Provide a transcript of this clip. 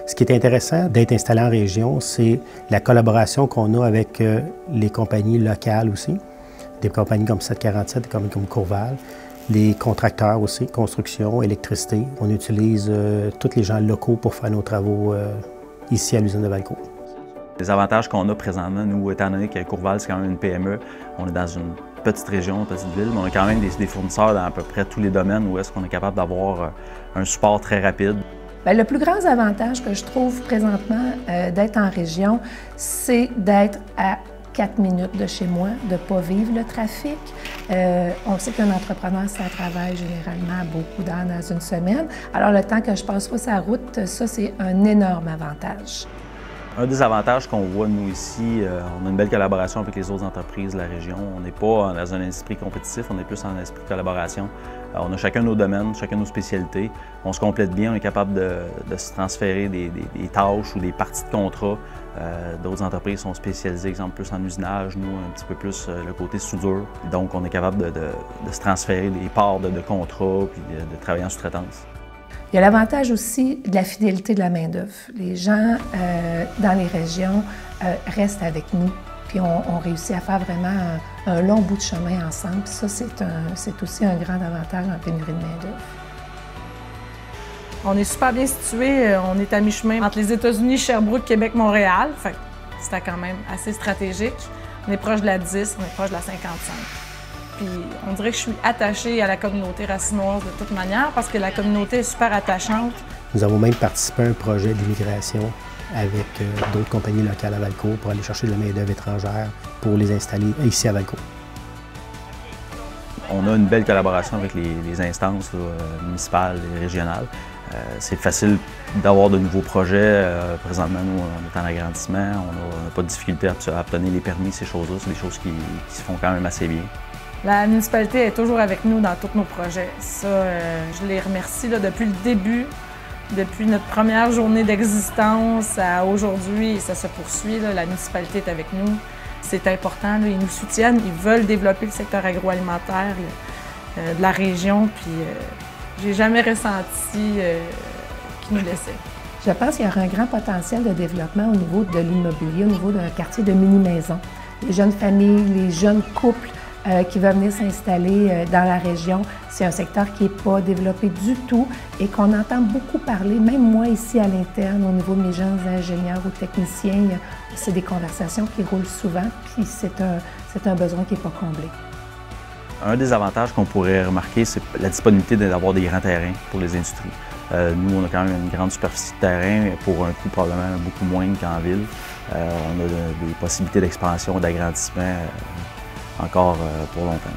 Ce qui est intéressant d'être installé en région, c'est la collaboration qu'on a avec les compagnies locales aussi, des compagnies comme 747, des compagnies comme Courval, les contracteurs aussi, construction, électricité. On utilise tous les gens locaux pour faire nos travaux ici à l'usine de Valcourt. Les avantages qu'on a présentement, nous, étant donné que Courval, c'est quand même une PME, on est dans une petite région, une petite ville, mais on a quand même des fournisseurs dans à peu près tous les domaines où est-ce qu'on est capable d'avoir un support très rapide. Bien, le plus grand avantage que je trouve présentement d'être en région, c'est d'être à 4 minutes de chez moi, de ne pas vivre le trafic. On sait qu'un entrepreneur, ça travaille généralement beaucoup dans une semaine. Alors, le temps que je passe pas sa route, ça, c'est un énorme avantage. Un des avantages qu'on voit, nous, ici, on a une belle collaboration avec les autres entreprises de la région. On n'est pas dans un esprit compétitif, on est plus dans un esprit de collaboration. On a chacun nos domaines, chacun nos spécialités. On se complète bien, on est capable de se transférer des tâches ou des parties de contrat. D'autres entreprises sont spécialisées, exemple, plus en usinage, nous, un petit peu plus le côté soudure. Donc, on est capable de se transférer des parts de contrats puis de travailler en sous-traitance. Il y a l'avantage aussi de la fidélité de la main-d'œuvre. Les gens dans les régions restent avec nous, puis on réussit à faire vraiment un long bout de chemin ensemble. Puis ça, c'est aussi un grand avantage en pénurie de main-d'œuvre. On est super bien situé. On est à mi-chemin entre les États-Unis, Sherbrooke, Québec, Montréal. Fait que c'était quand même assez stratégique. On est proche de la 10, on est proche de la 55. Puis on dirait que je suis attachée à la communauté racinoise de toute manière parce que la communauté est super attachante. Nous avons même participé à un projet d'immigration avec d'autres compagnies locales à Valcourt pour aller chercher de la main-d'œuvre étrangère pour les installer ici à Valcourt. On a une belle collaboration avec les instances municipales et régionales. C'est facile d'avoir de nouveaux projets. Présentement, nous, on est en agrandissement, on n'a pas de difficulté à obtenir les permis, ces choses-là. C'est des choses qui se font quand même assez bien. La municipalité est toujours avec nous dans tous nos projets. Ça, je les remercie là, depuis le début, depuis notre première journée d'existence à aujourd'hui, ça se poursuit. Là, la municipalité est avec nous. C'est important, là, ils nous soutiennent, ils veulent développer le secteur agroalimentaire de la région, puis j'ai jamais ressenti qu'ils nous laissaient. Je pense qu'il y aura un grand potentiel de développement au niveau de l'immobilier, au niveau d'un quartier de mini-maison. Les jeunes familles, les jeunes couples qui veulent venir s'installer dans la région, c'est un secteur qui n'est pas développé du tout et qu'on entend beaucoup parler, même moi ici à l'interne, au niveau de mes jeunes ingénieurs ou techniciens, c'est des conversations qui roulent souvent, puis c'est un besoin qui n'est pas comblé. Un des avantages qu'on pourrait remarquer, c'est la disponibilité d'avoir des grands terrains pour les industries. Nous, on a quand même une grande superficie de terrain pour un coût probablement beaucoup moindre qu'en ville. On a des possibilités d'expansion, d'agrandissement encore pour longtemps.